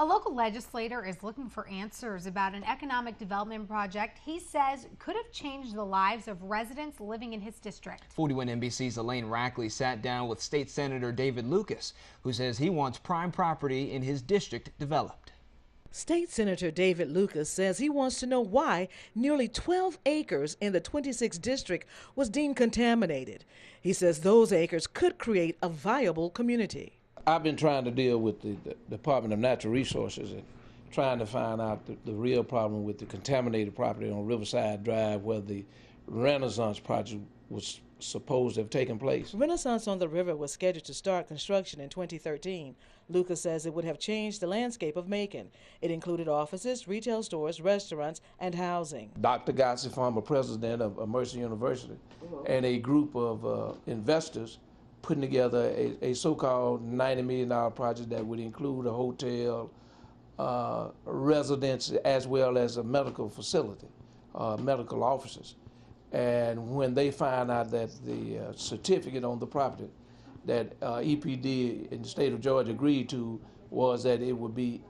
A local legislator is looking for answers about an economic development project he says could have changed the lives of residents living in his district. 41 NBC's Elaine Rackley sat down with State Senator David Lucas, who says he wants prime property in his district developed. State Senator David Lucas says he wants to know why nearly 12 acres in the 26th district was deemed contaminated. He says those acres could create a viable community. I've been trying to deal with the Department of Natural Resources and trying to find out the real problem with the contaminated property on Riverside Drive where the Renaissance project was supposed to have taken place. Renaissance on the River was scheduled to start construction in 2013. Lucas says it would have changed the landscape of Macon. It included offices, retail stores, restaurants, and housing. Dr. Gossi, former president of Mercer University, and a group of investors putting together a so-called $90 million project that would include a hotel, residence, as well as a medical facility, medical offices. And when they find out that the certificate on the property that EPD in the state of Georgia agreed to was that it would be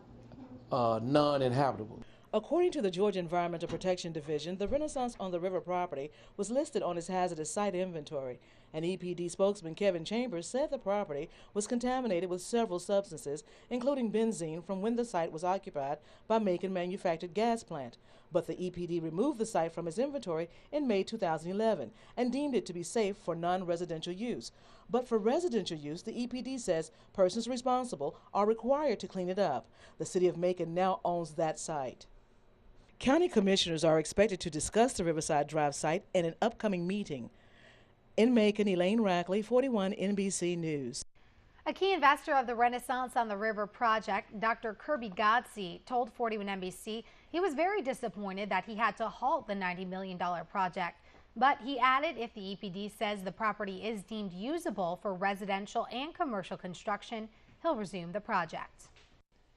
non-inhabitable. According to the Georgia Environmental Protection Division, the Renaissance on the River property was listed on its hazardous site inventory. An EPD spokesman, Kevin Chambers, said the property was contaminated with several substances, including benzene from when the site was occupied by Macon Manufactured Gas Plant. But the EPD removed the site from its inventory in May 2011 and deemed it to be safe for non-residential use. But for residential use, the EPD says persons responsible are required to clean it up. The city of Macon now owns that site. County commissioners are expected to discuss the Riverside Drive site in an upcoming meeting. In Macon, Elaine Rackley, 41 NBC News. A key investor of the Renaissance on the River project, Dr. Kirby Godsey, told 41 NBC he was very disappointed that he had to halt the $90 million project. But he added if the EPD says the property is deemed usable for residential and commercial construction, he'll resume the project.